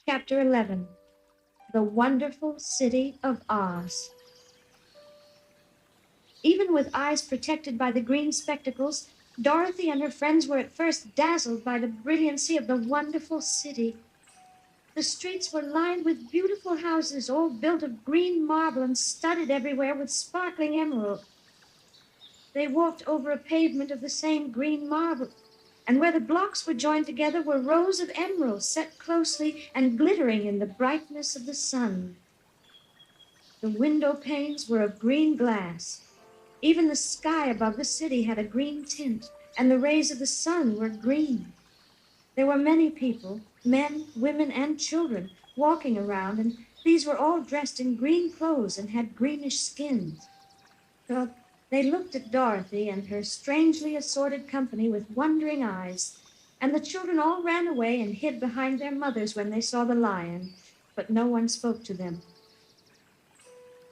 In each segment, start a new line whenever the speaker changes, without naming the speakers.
Chapter 11. The Wonderful City of Oz. Even with eyes protected by the green spectacles, Dorothy and her friends were at first dazzled by the brilliancy of the wonderful city. The streets were lined with beautiful houses, all built of green marble and studded everywhere with sparkling emerald. They walked over a pavement of the same green marble, and where the blocks were joined together were rows of emeralds set closely and glittering in the brightness of the sun. The window panes were of green glass. Even the sky above the city had a green tint, and the rays of the sun were green. There were many people, men, women, and children, walking around, and these were all dressed in green clothes and had greenish skins. So they looked at Dorothy and her strangely assorted company with wondering eyes, and the children all ran away and hid behind their mothers when they saw the lion, but no one spoke to them.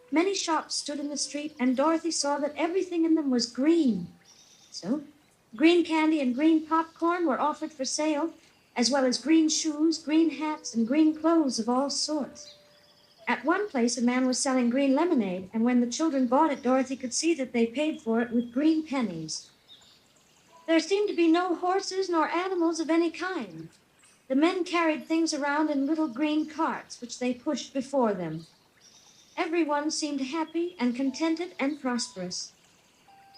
Many shops stood in the street, and Dorothy saw that everything in them was green. So, green candy and green popcorn were offered for sale, as well as green shoes, green hats, and green clothes of all sorts. At one place, a man was selling green lemonade, and when the children bought it, Dorothy could see that they paid for it with green pennies. There seemed to be no horses nor animals of any kind. The men carried things around in little green carts, which they pushed before them. Everyone seemed happy and contented and prosperous.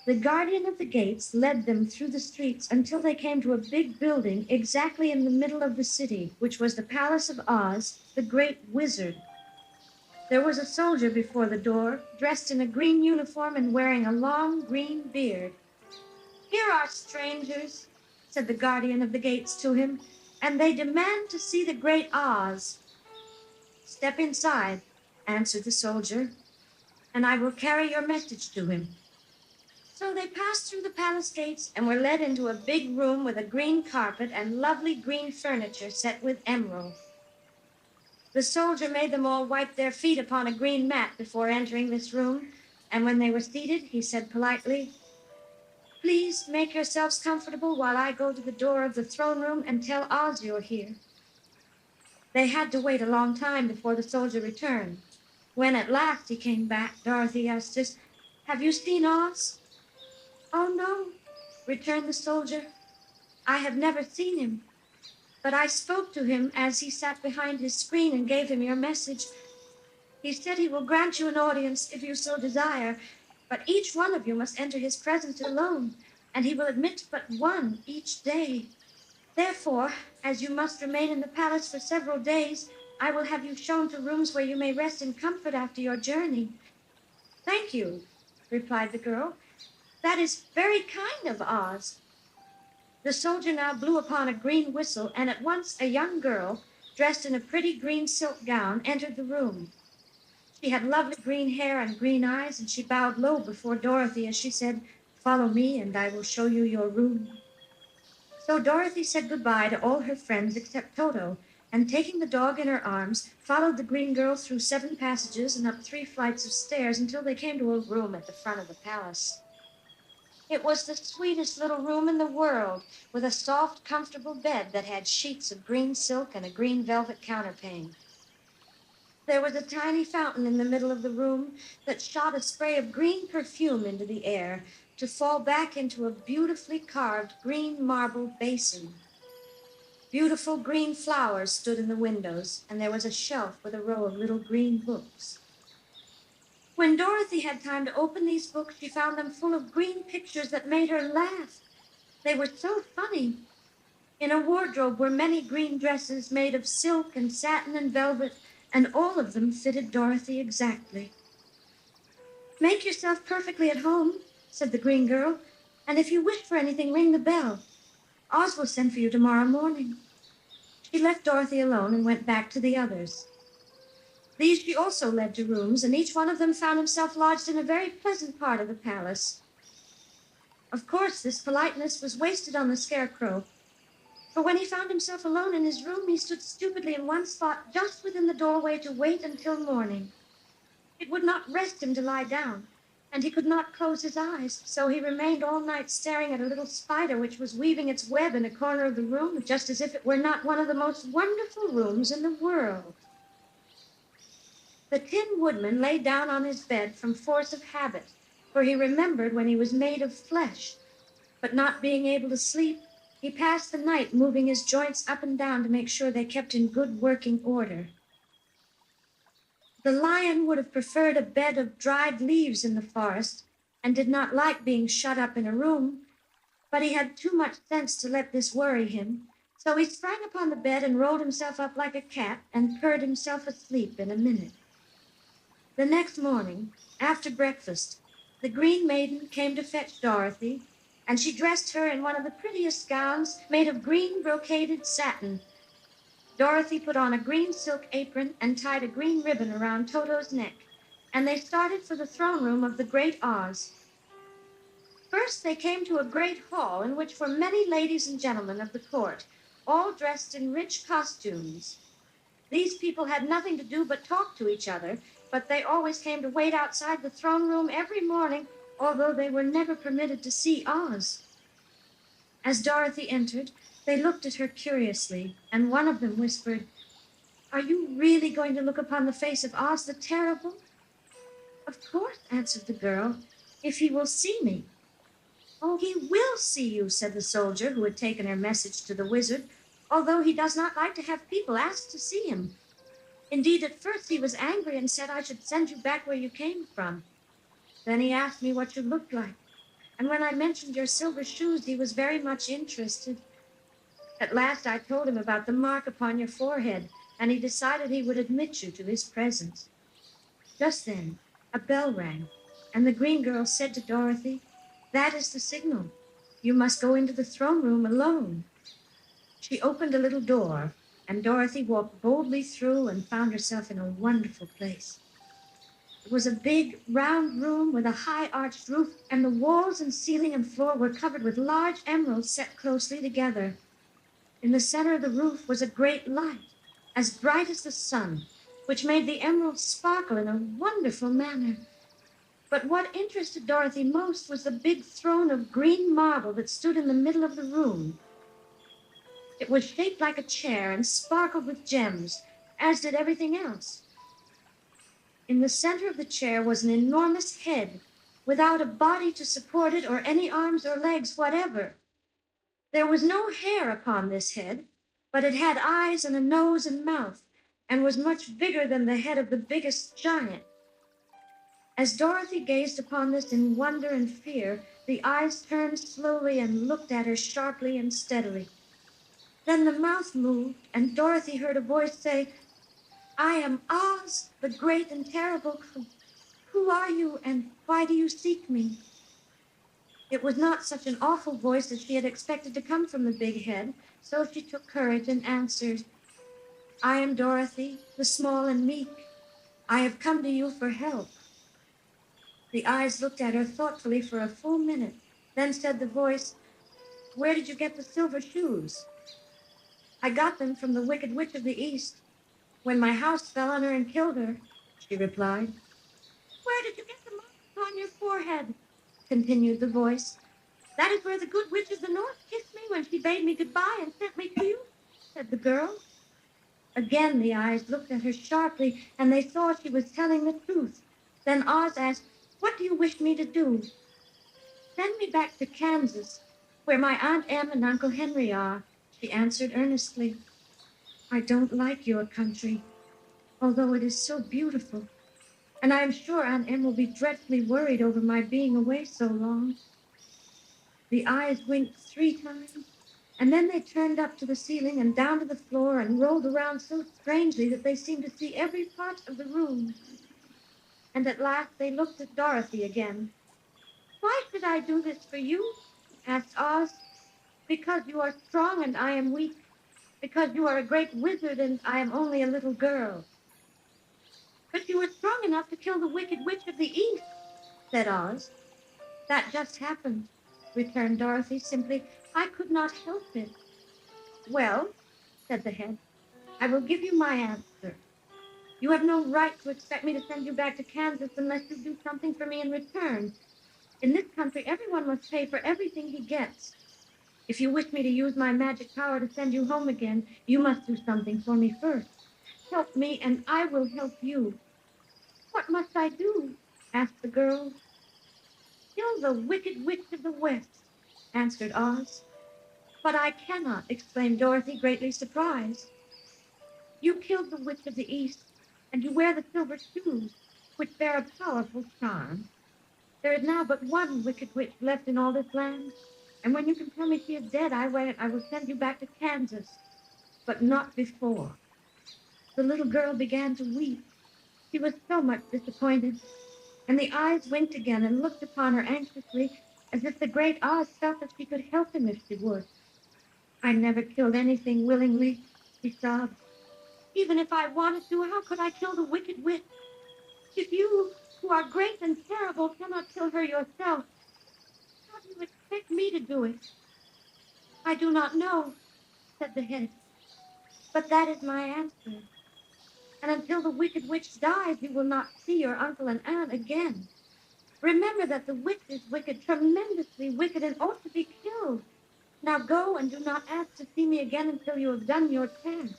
The guardian of the gates led them through the streets until they came to a big building exactly in the middle of the city, which was the Palace of Oz, the Great Wizard. There was a soldier before the door, dressed in a green uniform and wearing a long green beard. "Here are strangers," said the guardian of the gates to him, "and they demand to see the Great Oz." "Step inside," answered the soldier, "and I will carry your message to him." So they passed through the palace gates and were led into a big room with a green carpet and lovely green furniture set with emerald. The soldier made them all wipe their feet upon a green mat before entering this room, and when they were seated, he said politely, "Please make yourselves comfortable while I go to the door of the throne room and tell Oz you're here." They had to wait a long time before the soldier returned. When at last he came back, Dorothy asked us, "Have you seen Oz?" "Oh, no," returned the soldier. "I have never seen him. But I spoke to him as he sat behind his screen and gave him your message. He said he will grant you an audience if you so desire, but each one of you must enter his presence alone, and he will admit but one each day. Therefore, as you must remain in the palace for several days, I will have you shown to rooms where you may rest in comfort after your journey." "Thank you," replied the girl. "That is very kind of Oz." The soldier now blew upon a green whistle, and at once a young girl, dressed in a pretty green silk gown, entered the room. She had lovely green hair and green eyes, and she bowed low before Dorothy as she said, "Follow me, and I will show you your room." So Dorothy said goodbye to all her friends except Toto, and taking the dog in her arms, followed the green girl through 7 passages and up 3 flights of stairs until they came to a room at the front of the palace. It was the sweetest little room in the world, with a soft, comfortable bed that had sheets of green silk and a green velvet counterpane. There was a tiny fountain in the middle of the room that shot a spray of green perfume into the air to fall back into a beautifully carved green marble basin. Beautiful green flowers stood in the windows, and there was a shelf with a row of little green books. When Dorothy had time to open these books, she found them full of green pictures that made her laugh. They were so funny. In a wardrobe were many green dresses made of silk and satin and velvet, and all of them fitted Dorothy exactly. "Make yourself perfectly at home," said the green girl, "and if you wish for anything, ring the bell. Oz will send for you tomorrow morning." She left Dorothy alone and went back to the others. These she also led to rooms, and each one of them found himself lodged in a very pleasant part of the palace. Of course, this politeness was wasted on the Scarecrow, for when he found himself alone in his room, he stood stupidly in one spot just within the doorway to wait until morning. It would not rest him to lie down, and he could not close his eyes, so he remained all night staring at a little spider which was weaving its web in a corner of the room, just as if it were not one of the most wonderful rooms in the world. The Tin Woodman lay down on his bed from force of habit, for he remembered when he was made of flesh, but not being able to sleep, he passed the night moving his joints up and down to make sure they kept in good working order. The lion would have preferred a bed of dried leaves in the forest, and did not like being shut up in a room, but he had too much sense to let this worry him, so he sprang upon the bed and rolled himself up like a cat and purred himself asleep in a minute. The next morning, after breakfast, the Green Maiden came to fetch Dorothy, and she dressed her in one of the prettiest gowns made of green brocaded satin. Dorothy put on a green silk apron and tied a green ribbon around Toto's neck, and they started for the throne room of the Great Oz. First, they came to a great hall in which were many ladies and gentlemen of the court, all dressed in rich costumes. These people had nothing to do but talk to each other, but they always came to wait outside the throne room every morning, although they were never permitted to see Oz. As Dorothy entered, they looked at her curiously, and one of them whispered, "Are you really going to look upon the face of Oz the Terrible?" "Of course," answered the girl, "if he will see me." "Oh, he will see you," said the soldier who had taken her message to the wizard, "although he does not like to have people ask to see him. Indeed, at first he was angry and said I should send you back where you came from. Then he asked me what you looked like, and when I mentioned your silver shoes, he was very much interested. At last I told him about the mark upon your forehead, and he decided he would admit you to his presence." Just then, a bell rang, and the green girl said to Dorothy, "That is the signal. You must go into the throne room alone." She opened a little door, and Dorothy walked boldly through and found herself in a wonderful place. It was a big, round room with a high arched roof, and the walls and ceiling and floor were covered with large emeralds set closely together. In the center of the roof was a great light, as bright as the sun, which made the emeralds sparkle in a wonderful manner. But what interested Dorothy most was the big throne of green marble that stood in the middle of the room. It was shaped like a chair and sparkled with gems, as did everything else. In the center of the chair was an enormous head, without a body to support it or any arms or legs whatever. There was no hair upon this head, but it had eyes and a nose and mouth, and was much bigger than the head of the biggest giant. As Dorothy gazed upon this in wonder and fear, the eyes turned slowly and looked at her sharply and steadily. Then the mouth moved, and Dorothy heard a voice say, "I am Oz, the great and terrible. Who are you, and why do you seek me?" It was not such an awful voice as she had expected to come from the big head, so she took courage and answered, "I am Dorothy, the small and meek. I have come to you for help." The eyes looked at her thoughtfully for a full minute. Then said the voice, "Where did you get the silver shoes?" "I got them from the Wicked Witch of the East, when my house fell on her and killed her," she replied. "Where did you get the mark upon your forehead?" continued the voice. "That is where the good witch of the North kissed me when she bade me goodbye and sent me to you," said the girl. Again the eyes looked at her sharply, and they saw she was telling the truth. Then Oz asked, "What do you wish me to do?" "Send me back to Kansas, where my Aunt Em and Uncle Henry are," she answered earnestly. "I don't like your country, although it is so beautiful, and I am sure Aunt Em will be dreadfully worried over my being away so long." The eyes winked 3 times, and then they turned up to the ceiling and down to the floor and rolled around so strangely that they seemed to see every part of the room. And at last they looked at Dorothy again. "Why should I do this for you?" asked Oz. "Because you are strong and I am weak. Because you are a great wizard and I am only a little girl." "But you were strong enough to kill the Wicked Witch of the East," said Oz. "That just happened," returned Dorothy simply. "I could not help it." "Well," said the head, "I will give you my answer. You have no right to expect me to send you back to Kansas unless you do something for me in return. In this country, everyone must pay for everything he gets. If you wish me to use my magic power to send you home again, you must do something for me first. Help me, and I will help you. What must I do? Asked the girl. Kill the wicked witch of the West, answered Oz. But I cannot, exclaimed Dorothy, greatly surprised. You killed the witch of the East, and you wear the silver shoes, which bear a powerful charm. There is now but one wicked witch left in all this land, and when you can tell me she is dead, I will send you back to Kansas, but not before. The little girl began to weep. She was so much disappointed, and the eyes winked again and looked upon her anxiously, as if the great Oz felt that she could help him if she would. I never killed anything willingly, she sobbed. Even if I wanted to, how could I kill the wicked witch? If you, who are great and terrible, cannot kill her yourself, how do you expect me to do it? I do not know, said the head, but that is my answer. And until the wicked witch dies, you will not see your uncle and aunt again. Remember that the witch is wicked, tremendously wicked, and ought to be killed. Now go and do not ask to see me again until you have done your task.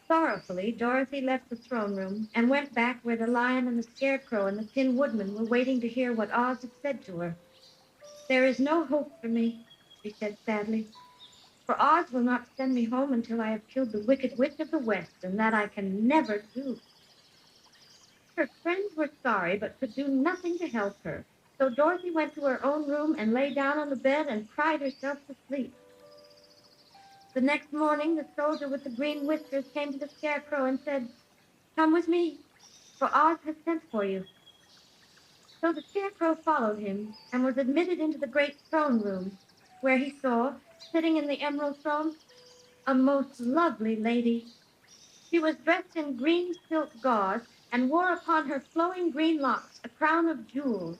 Sorrowfully, Dorothy left the throne room and went back where the lion and the Scarecrow and the Tin Woodman were waiting to hear what Oz had said to her. There is no hope for me, she said sadly, for Oz will not send me home until I have killed the wicked witch of the West, and that I can never do. Her friends were sorry, but could do nothing to help her. So Dorothy went to her own room and lay down on the bed and cried herself to sleep. The next morning, the soldier with the green whiskers came to the Scarecrow and said, "Come with me, for Oz has sent for you." So the Scarecrow followed him and was admitted into the great throne room, where he saw, sitting in the emerald throne, a most lovely lady. She was dressed in green silk gauze and wore upon her flowing green locks a crown of jewels.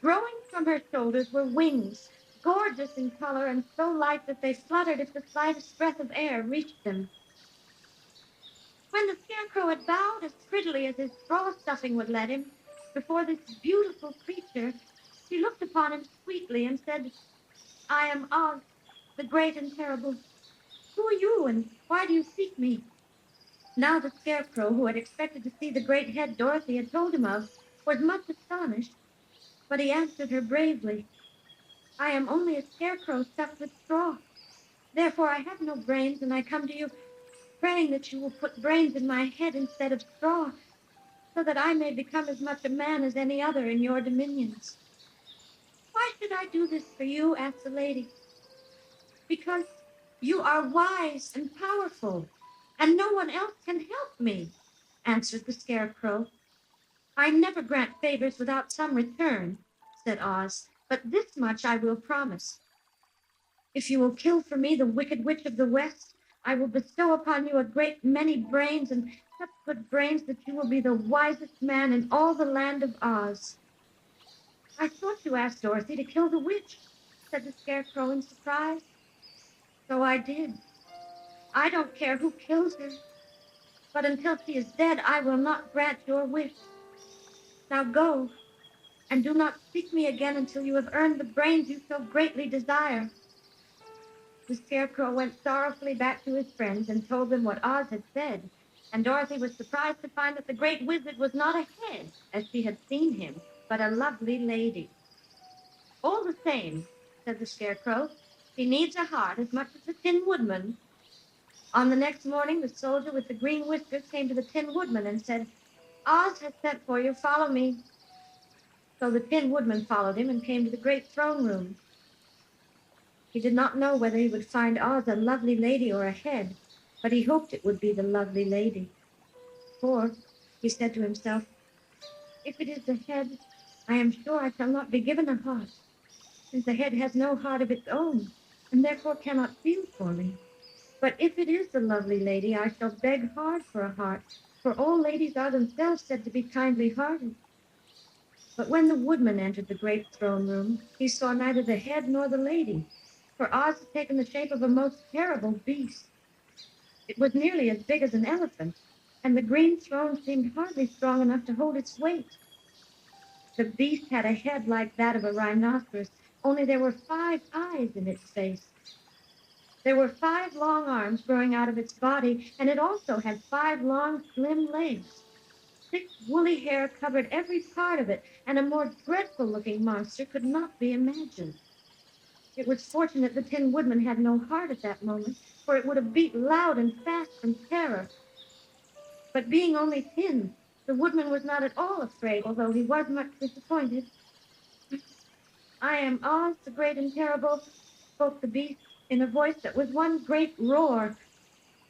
Growing from her shoulders were wings, gorgeous in color and so light that they fluttered if the slightest breath of air reached them. When the Scarecrow had bowed as prettily as his straw stuffing would let him, before this beautiful creature, she looked upon him sweetly and said, "I am Oz, the great and terrible. Who are you, and why do you seek me?" Now the Scarecrow, who had expected to see the great head Dorothy had told him of, was much astonished, but he answered her bravely, "I am only a scarecrow stuffed with straw. Therefore I have no brains, and I come to you praying that you will put brains in my head instead of straw, so that I may become as much a man as any other in your dominions." "Why should I do this for you?" asked the lady. "Because you are wise and powerful, and no one else can help me," answered the Scarecrow. "I never grant favors without some return," said Oz, "but this much I will promise. If you will kill for me the wicked witch of the West, I will bestow upon you a great many brains, and such good brains that you will be the wisest man in all the land of Oz." "I thought you asked Dorothy to kill the witch," said the Scarecrow in surprise. "So I did. I don't care who kills her, but until she is dead, I will not grant your wish. Now go, and do not seek me again until you have earned the brains you so greatly desire." The Scarecrow went sorrowfully back to his friends and told them what Oz had said, and Dorothy was surprised to find that the great wizard was not a head, as she had seen him, but a lovely lady. "All the same," said the Scarecrow, "he needs a heart as much as the Tin Woodman." On the next morning, the soldier with the green whiskers came to the Tin Woodman and said, "Oz has sent for you. Follow me." So the Tin Woodman followed him and came to the great throne room. He did not know whether he would find Oz a lovely lady or a head, but he hoped it would be the lovely lady. For, he said to himself, "If it is the head, I am sure I shall not be given a heart, since the head has no heart of its own, and therefore cannot feel for me. But if it is the lovely lady, I shall beg hard for a heart, for all ladies are themselves said to be kindly hearted." But when the woodman entered the great throne room, he saw neither the head nor the lady, for Oz had taken the shape of a most terrible beast. It was nearly as big as an elephant, and the green throne seemed hardly strong enough to hold its weight. The beast had a head like that of a rhinoceros, only there were 5 eyes in its face. There were 5 long arms growing out of its body, and it also had 5 long, slim legs. Thick, woolly hair covered every part of it, and a more dreadful-looking monster could not be imagined. It was fortunate the Tin Woodman had no heart at that moment, for it would have beat loud and fast from terror. But being only tin, the Woodman was not at all afraid, although he was much disappointed. I am Oz, the great and terrible, spoke the beast in a voice that was one great roar.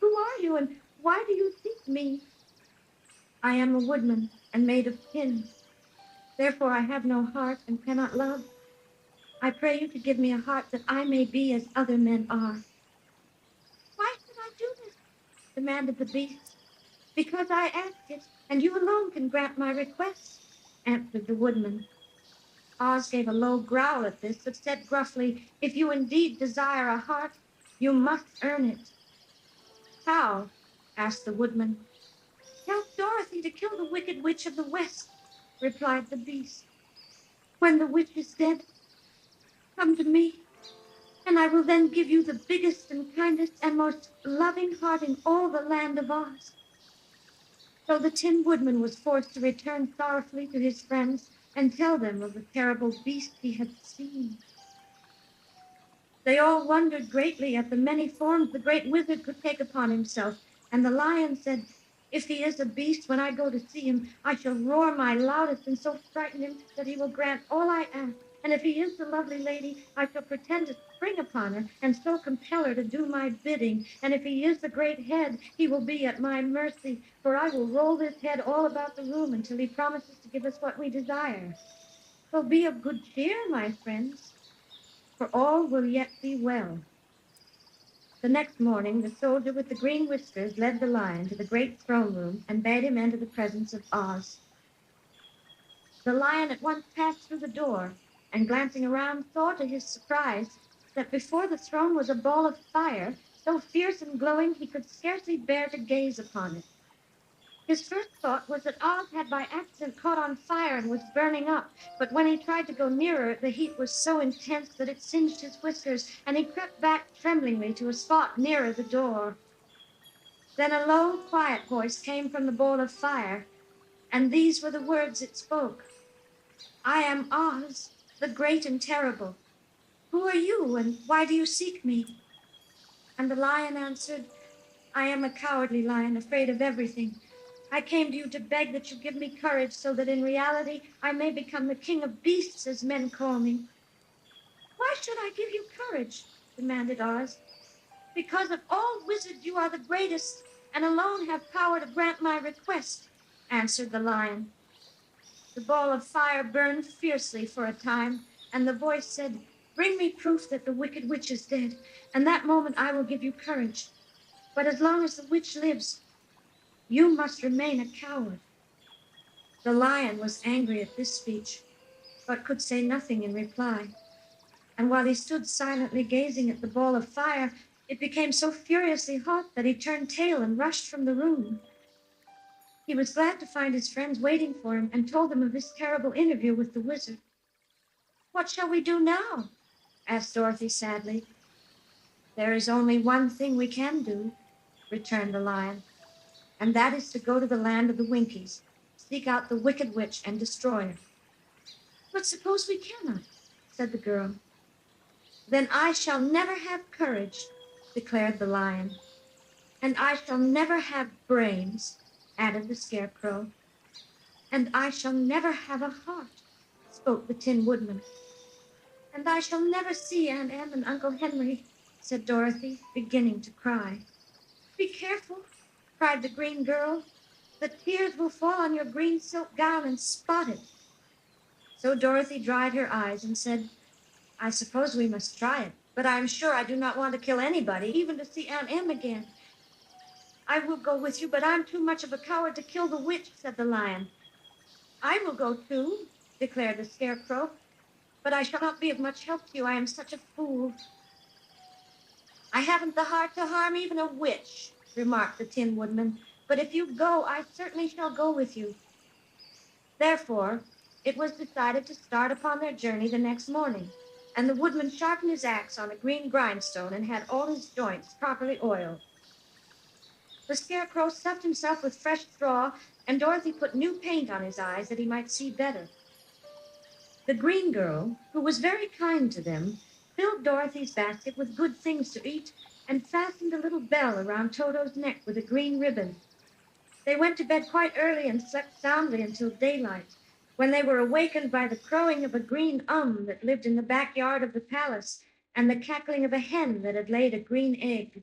Who are you, and why do you seek me? I am a woodman, and made of tin. Therefore I have no heart and cannot love. I pray you to give me a heart that I may be as other men are. Why should I do this? Demanded the beast. Because I ask it, and you alone can grant my request, answered the woodman. Oz gave a low growl at this, but said gruffly, if you indeed desire a heart, you must earn it. How? Asked the woodman. Help Dorothy to kill the wicked witch of the West, replied the beast. When the witch is dead, come to me, and I will then give you the biggest and kindest and most loving heart in all the land of Oz. So the Tin Woodman was forced to return sorrowfully to his friends and tell them of the terrible beast he had seen. They all wondered greatly at the many forms the great wizard could take upon himself, and the lion said, if he is a beast, when I go to see him, I shall roar my loudest and so frighten him that he will grant all I ask. And if he is the lovely lady, I shall pretend to spring upon her and so compel her to do my bidding. And if he is the great head, he will be at my mercy, for I will roll this head all about the room until he promises to give us what we desire. So be of good cheer, my friends, for all will yet be well. The next morning, the soldier with the green whiskers led the lion to the great throne room and bade him enter the presence of Oz. The lion at once passed through the door, and glancing around, saw to his surprise that before the throne was a ball of fire, so fierce and glowing he could scarcely bear to gaze upon it. His first thought was that Oz had by accident caught on fire and was burning up, but when he tried to go nearer, the heat was so intense that it singed his whiskers, and he crept back tremblingly to a spot nearer the door. Then a low, quiet voice came from the ball of fire, and these were the words it spoke. I am Oz, the great and terrible. Who are you, and why do you seek me? And the lion answered, I am a cowardly lion, afraid of everything. I came to you to beg that you give me courage so that in reality I may become the king of beasts, as men call me. Why should I give you courage? Demanded Oz. Because of all wizards you are the greatest, and alone have power to grant my request, answered the lion. The ball of fire burned fiercely for a time, and the voice said, bring me proof that the wicked witch is dead, and that moment I will give you courage. But as long as the witch lives, you must remain a coward. The lion was angry at this speech, but could say nothing in reply. And while he stood silently gazing at the ball of fire, it became so furiously hot that he turned tail and rushed from the room. He was glad to find his friends waiting for him and told them of his terrible interview with the wizard. What shall we do now? Asked Dorothy sadly. There is only one thing we can do, returned the lion, and that is to go to the land of the Winkies, seek out the wicked witch and destroy her. But suppose we cannot, said the girl. Then I shall never have courage, declared the lion. And I shall never have brains, added the Scarecrow. And I shall never have a heart, spoke the Tin Woodman. And I shall never see Aunt Em and Uncle Henry, said Dorothy, beginning to cry. Be careful, cried the green girl. The tears will fall on your green silk gown and spot it. So Dorothy dried her eyes and said, I suppose we must try it, but I am sure I do not want to kill anybody, even to see Aunt Em again. I will go with you, but I'm too much of a coward to kill the witch, said the lion. I will go too, declared the Scarecrow, but I shall not be of much help to you. I am such a fool. I haven't the heart to harm even a witch, remarked the Tin Woodman, but if you go, I certainly shall go with you. Therefore, it was decided to start upon their journey the next morning, and the woodman sharpened his axe on a green grindstone and had all his joints properly oiled. The Scarecrow stuffed himself with fresh straw, and Dorothy put new paint on his eyes that he might see better. The green girl, who was very kind to them, filled Dorothy's basket with good things to eat and fastened a little bell around Toto's neck with a green ribbon. They went to bed quite early and slept soundly until daylight, when they were awakened by the crowing of a green that lived in the backyard of the palace and the cackling of a hen that had laid a green egg.